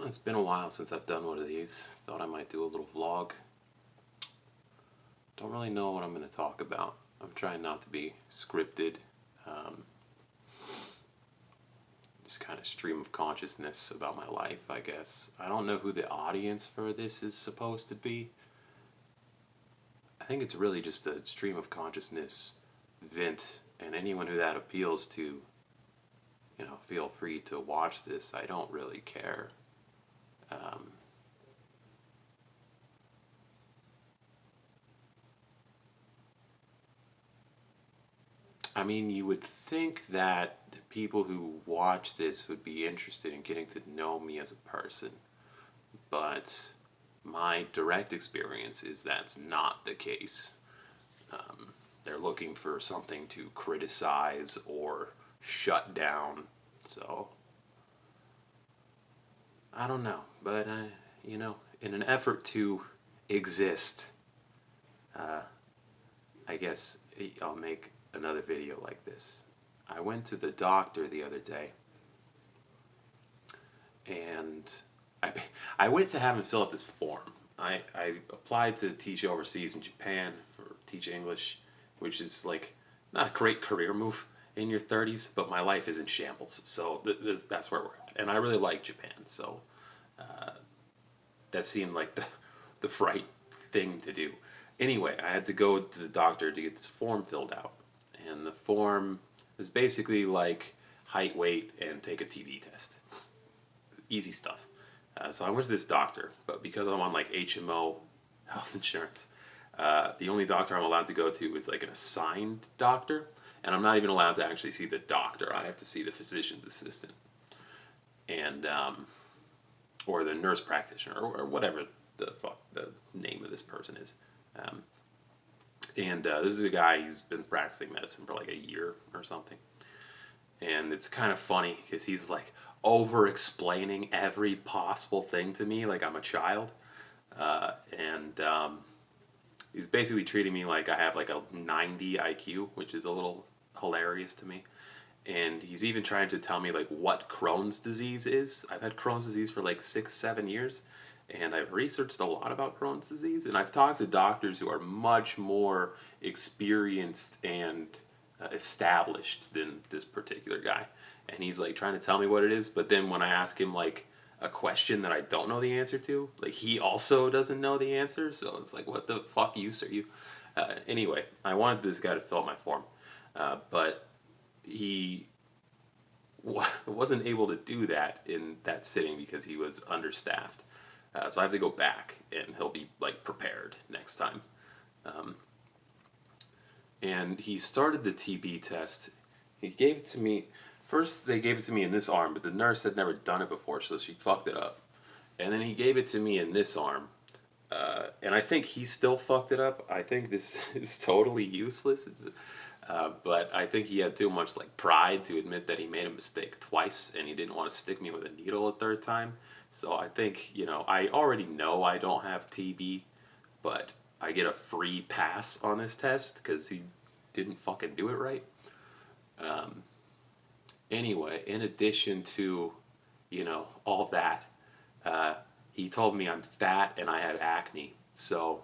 It's been a while since I've done one of these. Thought I might do a little vlog. Don't really know what I'm going to talk about. I'm trying not to be scripted. Um, just kind of stream of consciousness about my life, I guess. I don't know who the audience for this is supposed to be. I think it's really just a stream of consciousness vent, and anyone who that appeals to, feel free to watch this. I don't really care. Um, I mean, you would think that the people who watch this would be interested in getting to know me as a person, but my direct experience is that's not the case. They're looking for something to criticize or shut down, so I don't know, but in an effort to exist, I guess I'll make another video like this. I went to the doctor the other day, and I, I went to have him fill out this form. I applied to teach overseas in Japan for teach English, which is like not a great career move in your 30s, but my life is in shambles. So that's where we're at. And I really like Japan, so that seemed like the right thing to do. Anyway, I had to go to the doctor to get this form filled out. And the form is basically like height, weight, and take a TB test. Easy stuff. So I went to this doctor, but because I'm on like HMO health insurance, the only doctor I'm allowed to go to is like an assigned doctor, and I'm not even allowed to actually see the doctor. I have to see the physician's assistant, and or the nurse practitioner, or whatever the fuck the name of this person is. And this is a guy, he's been practicing medicine for like a year or something. And it's kind of funny because he's like over explaining every possible thing to me like I'm a child. And he's basically treating me like I have like a 90 IQ, which is a little hilarious to me. And he's even trying to tell me like what Crohn's disease is. I've had Crohn's disease for like 6-7 years, and I've researched a lot about Crohn's disease, and I've talked to doctors who are much more experienced and established than this particular guy. And he's like trying to tell me what it is, but then when I ask him like a question that I don't know the answer to, like he also doesn't know the answer, so it's like, what the fuck use are you? Anyway, I wanted this guy to fill out my form, but he wasn't able to do that in that sitting because he was understaffed. So I have to go back, and he'll be like prepared next time. And he started the TB test. He gave it to me. First, they gave it to me in this arm, but the nurse had never done it before, so she fucked it up. And then he gave it to me in this arm. And I think he still fucked it up. I think this is totally useless. But I think he had too much like pride to admit that he made a mistake twice, and he didn't want to stick me with a needle a third time. So I think, I already know I don't have TB, but I get a free pass on this test because he didn't fucking do it right. Anyway, in addition to, all that, he told me I'm fat and I have acne. So,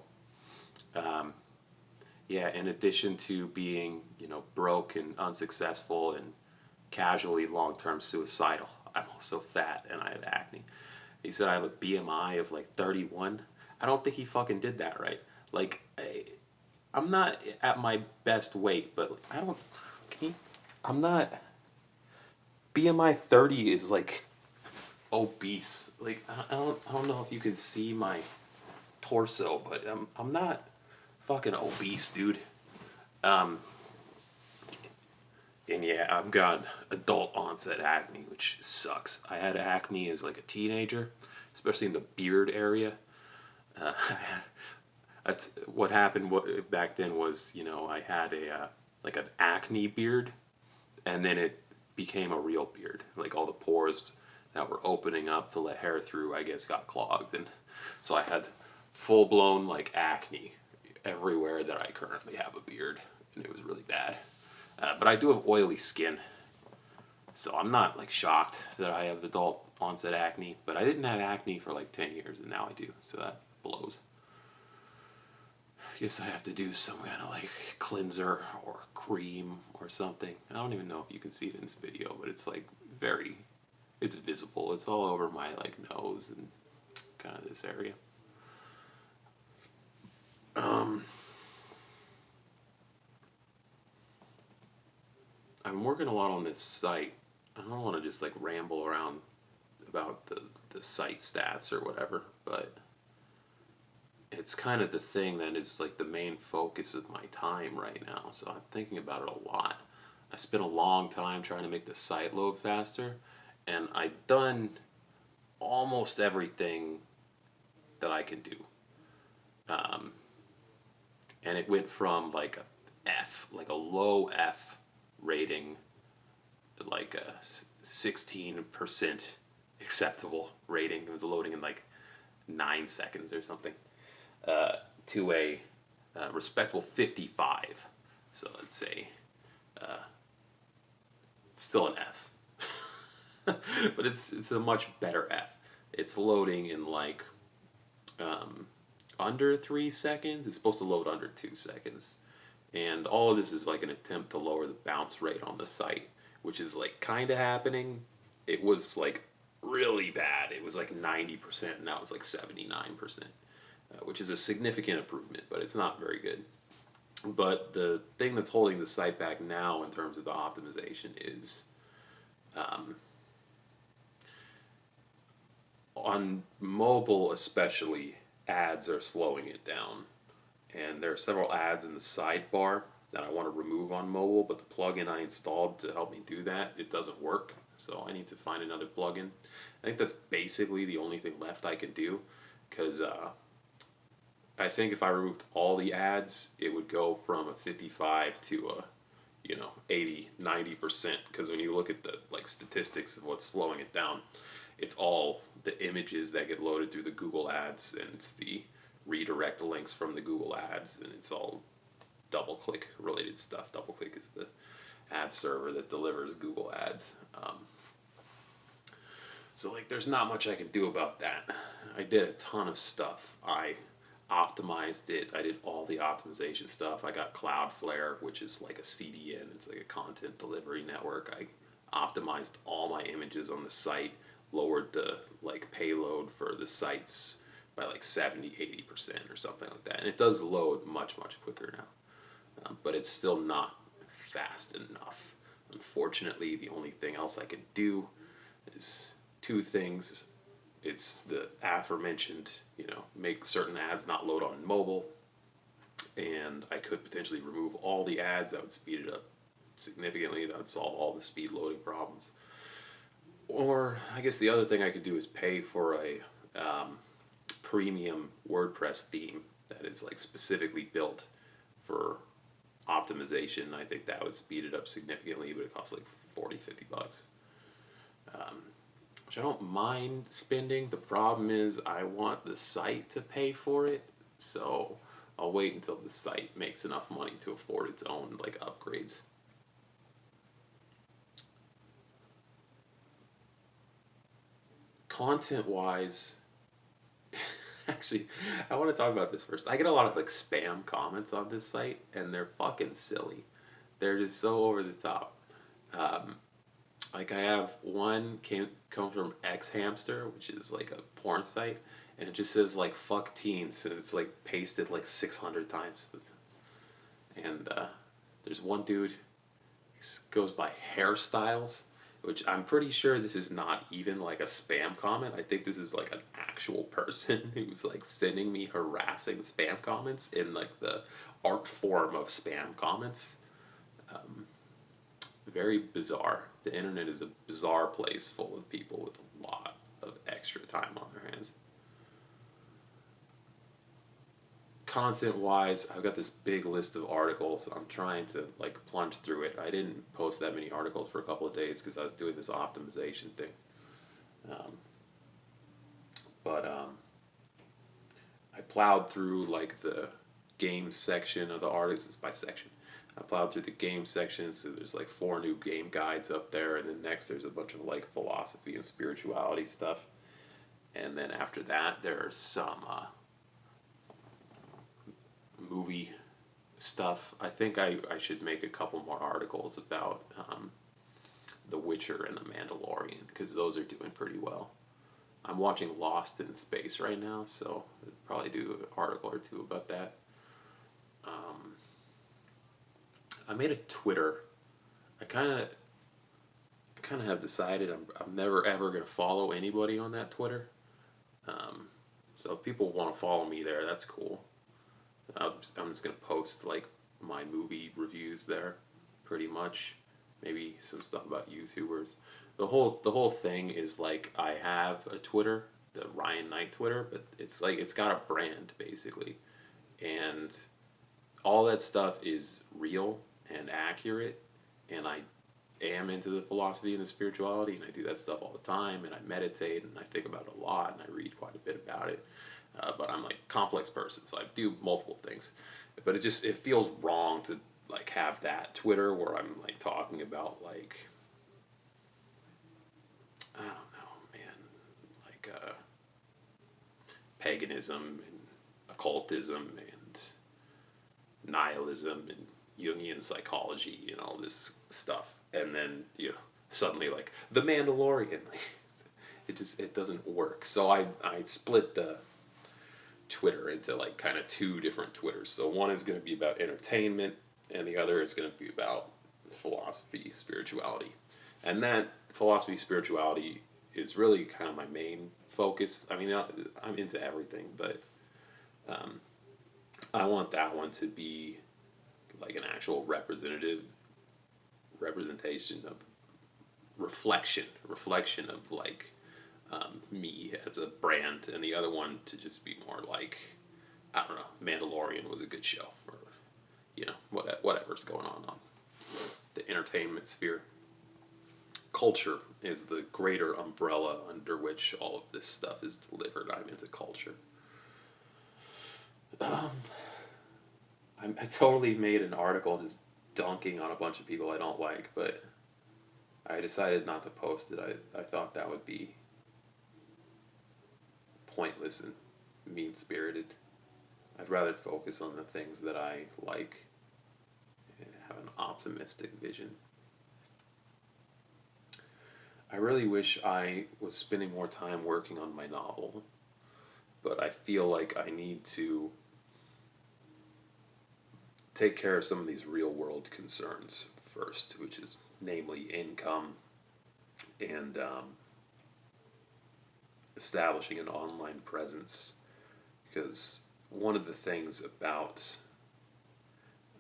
yeah, in addition to being, broke and unsuccessful and casually long-term suicidal, I'm also fat and I have acne. He said I have a BMI of like 31. I don't think he fucking did that right. Like, I'm not at my best weight, but I don't, I'm not, BMI 30 is like obese. Like, I don't know if you can see my torso, but I'm not fucking obese, dude. And yeah, I've got adult onset acne, which sucks. I had acne as like a teenager, especially in the beard area. That's what happened. What back then was, I had a like an acne beard, and then it became a real beard. Like all the pores that were opening up to let hair through, I guess, got clogged, and so I had full blown like acne everywhere that I currently have a beard, and it was really bad. But I do have oily skin. So I'm not like shocked that I have adult onset acne, but I didn't have acne for like 10 years and now I do. So that blows. I guess I have to do some kind of like cleanser or cream or something. I don't even know if you can see it in this video, but it's like very, it's visible. It's all over my like nose and kind of this area. I'm working a lot on this site. I don't want to just like ramble around about the site stats or whatever, but it's kind of the thing that is like the main focus of my time right now. So I'm thinking about it a lot. I spent a long time trying to make the site load faster, and I've done almost everything that I can do. And it went from like a F, like a low F rating, like a 16% acceptable rating. It was loading in like 9 seconds or something, to a respectable 55. So let's say still an F, but it's a much better F. It's loading in like under 3 seconds. It's supposed to load under 2 seconds, and all of this is like an attempt to lower the bounce rate on the site, which is like kind of happening. It was like really bad. It was like 90%. Now it's like 79%, which is a significant improvement, but it's not very good. But the thing that's holding the site back now in terms of the optimization is on mobile, especially, ads are slowing it down. And there are several ads in the sidebar that I want to remove on mobile, but the plugin I installed to help me do that, it doesn't work. So I need to find another plugin. I think that's basically the only thing left I can do, because I think if I removed all the ads, it would go from a 55 to a 80, 90%, because when you look at the like statistics of what's slowing it down, it's all the images that get loaded through the Google ads, and it's the redirect links from the Google ads, and it's all DoubleClick related stuff. DoubleClick is the ad server that delivers Google ads. So like there's not much I can do about that. I did a ton of stuff. I optimized it. I did all the optimization stuff. I got Cloudflare, which is like a CDN. It's like a content delivery network. I optimized all my images on the site, lowered the like payload for the sites by like 70-80% or something like that. And it does load much, much quicker now. But it's still not fast enough. Unfortunately, the only thing else I can do is two things. It's the aforementioned, make certain ads not load on mobile, and I could potentially remove all the ads. That would speed it up significantly. That would solve all the speed loading problems. Or I guess the other thing I could do is pay for a premium WordPress theme that is like specifically built for optimization. I think that would speed it up significantly, but it costs like 40-50 bucks. Which I don't mind spending. The problem is I want the site to pay for it, so I'll wait until the site makes enough money to afford its own like upgrades. Content wise, actually, I want to talk about this first. I get a lot of like spam comments on this site, and they're fucking silly. They're just so over the top. Like I have one come from X Hamster, which is like a porn site, and it just says like "fuck teens," and it's like pasted like 600 times. And there's one dude who goes by Hairstyles, which I'm pretty sure this is not even like a spam comment. I think this is like an actual person who's like sending me harassing spam comments in like the art form of spam comments. Very bizarre. The internet is a bizarre place full of people with a lot of extra time on their hands. Content wise, I've got this big list of articles. I'm trying to like plunge through it. I didn't post that many articles for a couple of days because I was doing this optimization thing. But I plowed through like the games section of the artists. It's by section. I plowed through the game section, so there's like 4 new game guides up there, and then next there's a bunch of like philosophy and spirituality stuff. And then after that, there's some movie stuff. I think I should make a couple more articles about The Witcher and The Mandalorian, because those are doing pretty well. I'm watching Lost in Space right now, so I'll probably do an article or two about that. I made a Twitter. I kind of have decided I'm never ever gonna follow anybody on that Twitter. So if people want to follow me there, that's cool. I'm just gonna post like my movie reviews there, pretty much. Maybe some stuff about YouTubers. The whole thing is like I have a Twitter, the Ryan Knight Twitter, but it's like it's got a brand basically, and all that stuff is real and accurate, and I am into the philosophy and the spirituality, and I do that stuff all the time, and I meditate and I think about it a lot, and I read quite a bit about it. But I'm like a complex person, so I do multiple things. But it feels wrong to like have that Twitter where I'm like talking about like I don't know, man, like paganism and occultism and nihilism and Jungian psychology and all this stuff, and then suddenly like the Mandalorian, it doesn't work. So I split the Twitter into like kind of 2 different Twitters. So one is going to be about entertainment, and the other is going to be about philosophy, spirituality, and that philosophy, spirituality is really kind of my main focus. I mean, I'm into everything, but I want that one to be like an actual representation of reflection of like me as a brand, and the other one to just be more like, I don't know, Mandalorian was a good show, or whatever's going on the entertainment sphere. Culture is the greater umbrella under which all of this stuff is delivered. I'm into culture. I totally made an article just dunking on a bunch of people I don't like, but I decided not to post it. I thought that would be pointless and mean-spirited. I'd rather focus on the things that I like and have an optimistic vision. I really wish I was spending more time working on my novel, but I feel like I need to take care of some of these real world concerns first, which is namely income and establishing an online presence. Because one of the things about,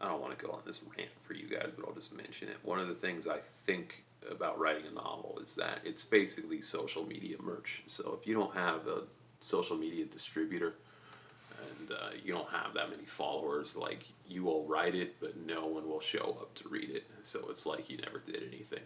I don't want to go on this rant for you guys, but I'll just mention it. One of the things I think about writing a novel is that it's basically social media merch. So if you don't have a social media distributor, and you don't have that many followers, like, you will write it, but no one will show up to read it. So it's like you never did anything.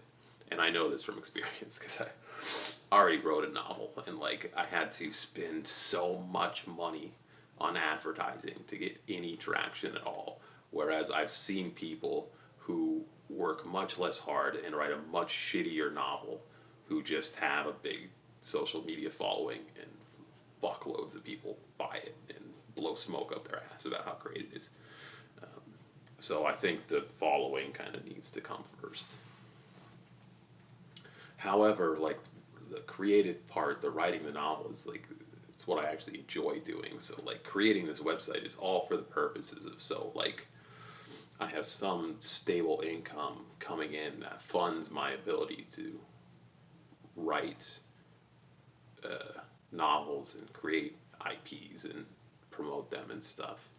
And I know this from experience because I already wrote a novel, and like I had to spend so much money on advertising to get any traction at all. Whereas I've seen people who work much less hard and write a much shittier novel who just have a big social media following, and fuckloads of people buy it and blow smoke up their ass about how great it is. So I think the following kind of needs to come first. However, like, the creative part, the writing the novel, is like, it's what I actually enjoy doing. So like creating this website is all for the purposes of, so like, I have some stable income coming in that funds my ability to write novels and create IPs and promote them and stuff.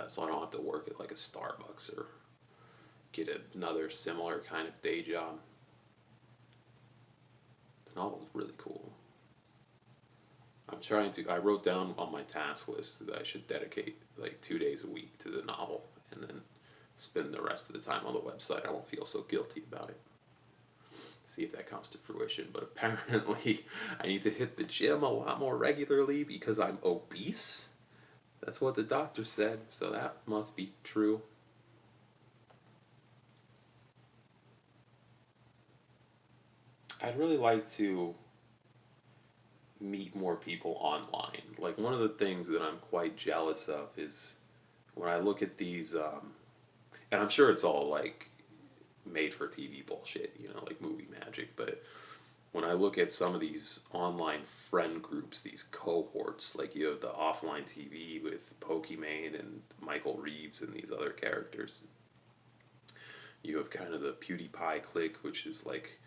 So I don't have to work at like a Starbucks or get another similar kind of day job. The novel's really cool. I wrote down on my task list that I should dedicate like 2 days a week to the novel, and then spend the rest of the time on the website. I won't feel so guilty about it. See if that comes to fruition. But apparently I need to hit the gym a lot more regularly because I'm obese. That's what the doctor said, so that must be true. I'd really like to meet more people online. Like, one of the things that I'm quite jealous of is when I look at these, and I'm sure it's all like made for TV bullshit, you know, like movie magic, but when I look at some of these online friend groups, these cohorts, like you have the offline TV with Pokimane and Michael Reeves and these other characters. You have kind of the PewDiePie clique, which is like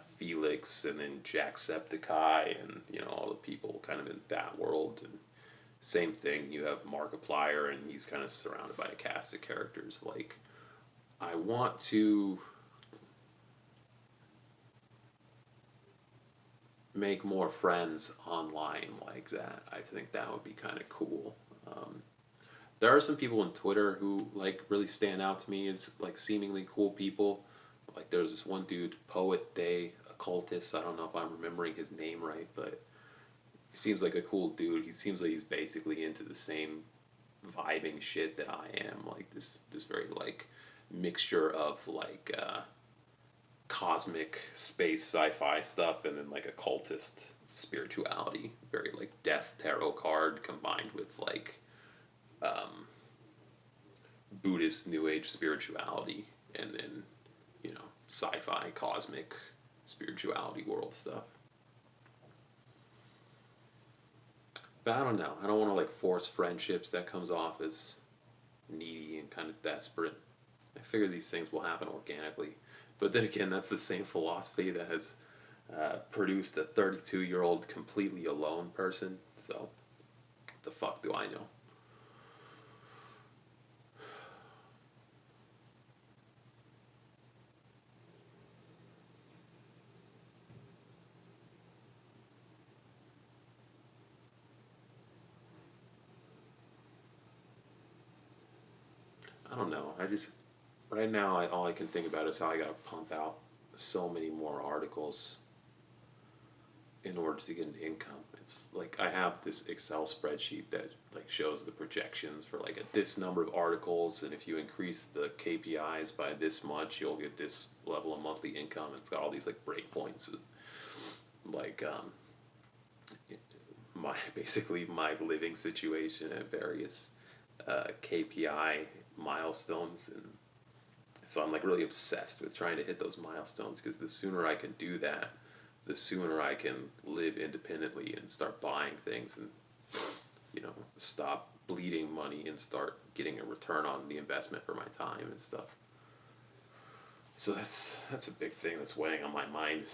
Felix and then Jacksepticeye and you know all the people kind of in that world. And same thing, you have Markiplier and he's kind of surrounded by a cast of characters. Like I want to make more friends online like that. I think that would be kind of cool. Um, there are some people on Twitter who like really stand out to me as like seemingly cool people. Like there's this one dude, Poet Day Occultist. I don't know if I'm remembering his name right, but he seems like a cool dude. He seems like he's basically into the same vibing shit that I am. Like this very like mixture of like cosmic space sci-fi stuff and then like occultist spirituality. Very like death tarot card combined with like Buddhist New Age spirituality, and then you know sci-fi cosmic spirituality world stuff. But I don't know. I don't want to like force friendships. That comes off as needy and kind of desperate. I figure these things will happen organically. But then again, that's the same philosophy that has produced a 32-year-old completely alone person. So, the fuck do I know? I don't know. I just right now, all I can think about is how I gotta pump out so many more articles in order to get an income. It's like I have this Excel spreadsheet that like shows the projections for like this number of articles, and if you increase the KPIs by this much, you'll get this level of monthly income. It's got all these like breakpoints, like my basically my living situation at various KPI milestones, and so I'm like really obsessed with trying to hit those milestones because the sooner I can do that, the sooner I can live independently and start buying things and you know stop bleeding money and start getting a return on the investment for my time and stuff. So that's a big thing that's weighing on my mind.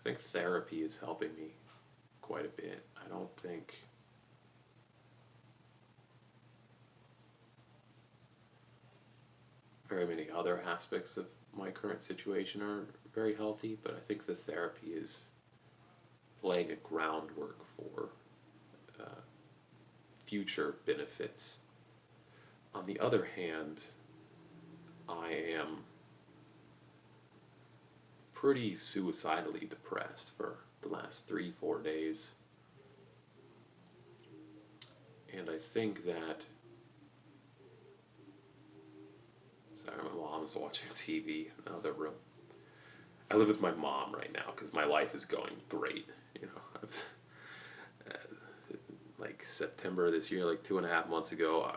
I think therapy is helping me quite a bit. I don't think very many other aspects of my current situation are very healthy, but I think the therapy is laying a groundwork for future benefits. On the other hand, I am pretty suicidally depressed for the last 3, 4 days. And I think that. Sorry, my mom's watching TV in the other room. I live with my mom right now because my life is going great. You know, I was, like September this year, like 2.5 months ago,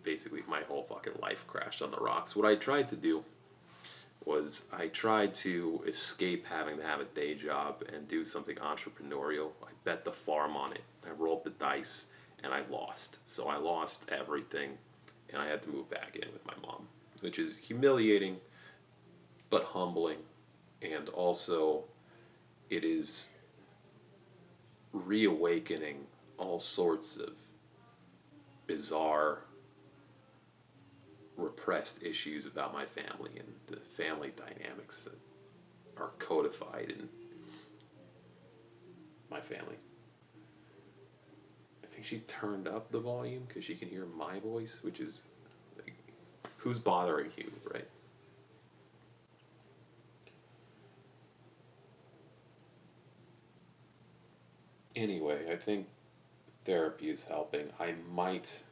basically my whole fucking life crashed on the rocks. What I tried to do was I tried to escape having to have a day job and do something entrepreneurial. I bet the farm on it. I rolled the dice and I lost. So I lost everything and I had to move back in with my mom, which is humiliating but humbling. And also, it is reawakening all sorts of bizarre repressed issues about my family and the family dynamics that are codified in my family. I think she turned up the volume because she can hear my voice, which is like, who's bothering you, right? Anyway, I think therapy is helping. I might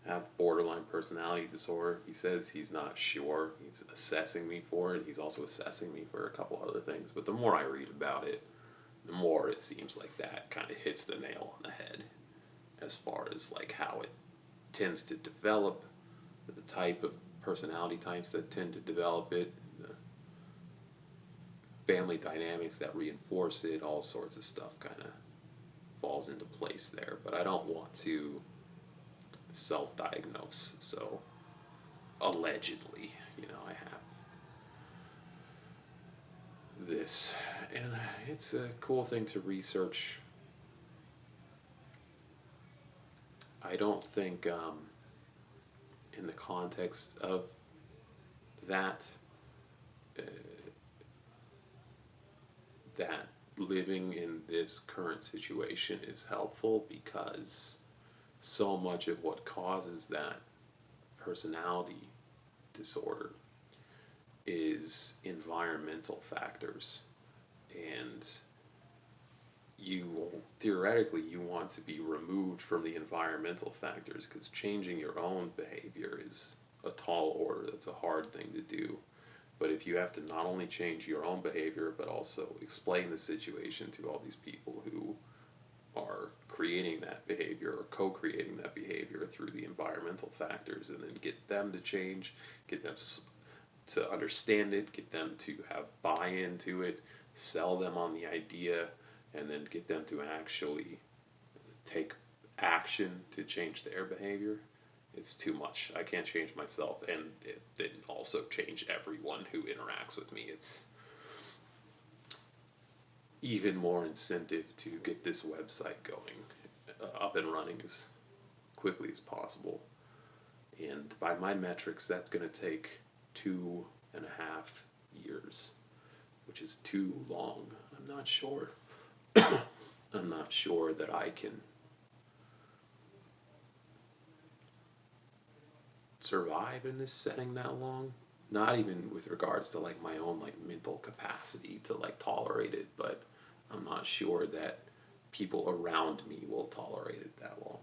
have borderline personality disorder. He says he's not sure. He's assessing me for it. He's also assessing me for a couple other things. But the more I read about it, the more it seems like that kind of hits the nail on the head as far as like how it tends to develop, the type of personality types that tend to develop it, the family dynamics that reinforce it, all sorts of stuff kind of falls into place there. But I don't want to self-diagnose, so allegedly, I have this, and it's a cool thing to research. I don't think, in the context of that, uh, that living in this current situation is helpful, because so much of what causes that personality disorder is environmental factors. And theoretically you want to be removed from the environmental factors, because changing your own behavior is a tall order. That's a hard thing to do. But if you have to not only change your own behavior but also explain the situation to all these people who are creating that behavior or co-creating that behavior through the environmental factors, and then get them to change, get them to understand it, get them to have buy-in to it, sell them on the idea, and then get them to actually take action to change their behavior, it's too much. I can't change myself and then also change everyone who interacts with me. It's even more incentive to get this website going, up and running as quickly as possible. And by my metrics, that's going to take 2.5 years, which is too long. I'm not sure. I'm not sure that I can survive in this setting that long. Not even with regards to like my own like mental capacity to like tolerate it, but I'm not sure that people around me will tolerate it that long.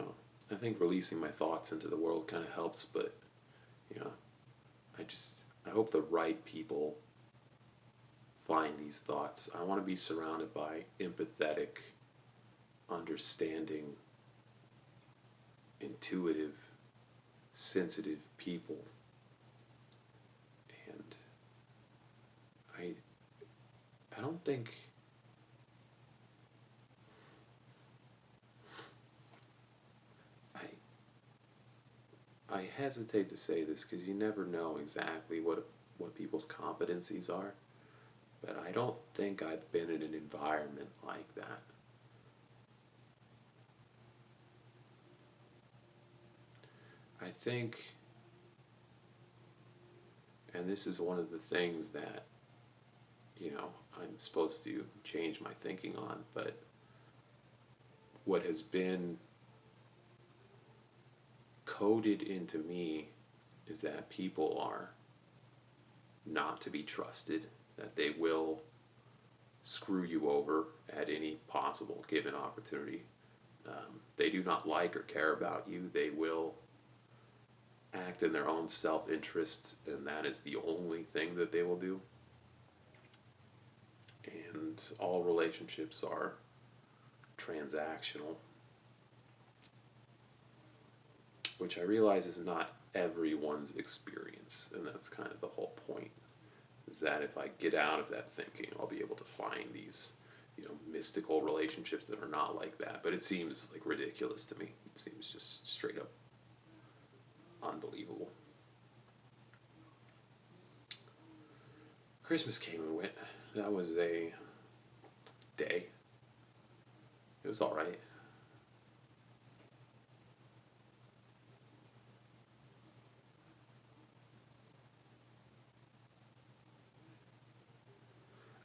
Oh, I think releasing my thoughts into the world kind of helps, but you know, I hope the right people find these thoughts. I want to be surrounded by empathetic, understanding, intuitive, sensitive people. And I I don't think I I hesitate to say this because you never know exactly what people's competencies are, but I don't think I've been in an environment like that. I think, and this is one of the things that, I'm supposed to change my thinking on, but what has been coded into me is that people are not to be trusted, that they will screw you over at any possible given opportunity. They do not like or care about you. They will act in their own self interest, and that is the only thing that they will do. And all relationships are transactional, which I realize is not everyone's experience, and that's kind of the whole point. Is that if I get out of that thinking, I'll be able to find these, mystical relationships that are not like that. But it seems like ridiculous to me. It seems just straight up unbelievable. Christmas came and went. That was a day. It was all right.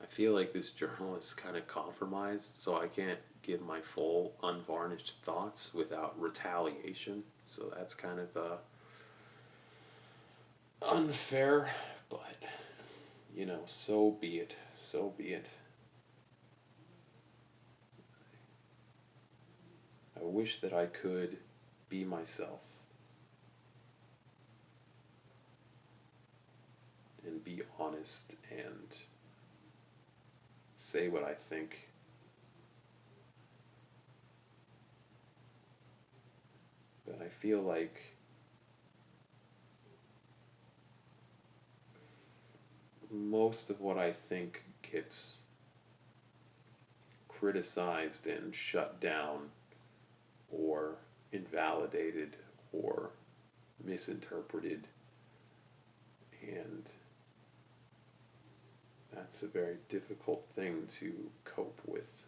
I feel like this journal is kind of compromised, so I can't give my full, unvarnished thoughts without retaliation. So that's kind of unfair, but you know, so be it. So be it. I wish that I could be myself and be honest and say what I think. But I feel like most of what I think gets criticized and shut down or invalidated or misinterpreted, and that's a very difficult thing to cope with.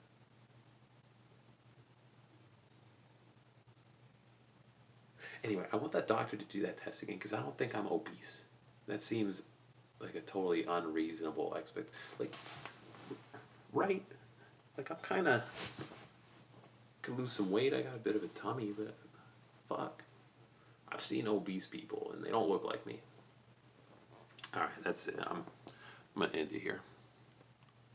Anyway, I want that doctor to do that test again because I don't think I'm obese. That seems like a totally unreasonable expect. Like, right? Like I'm kind of could lose some weight. I got a bit of a tummy, but fuck. I've seen obese people and they don't look like me. All right, that's it. I'm gonna end it here.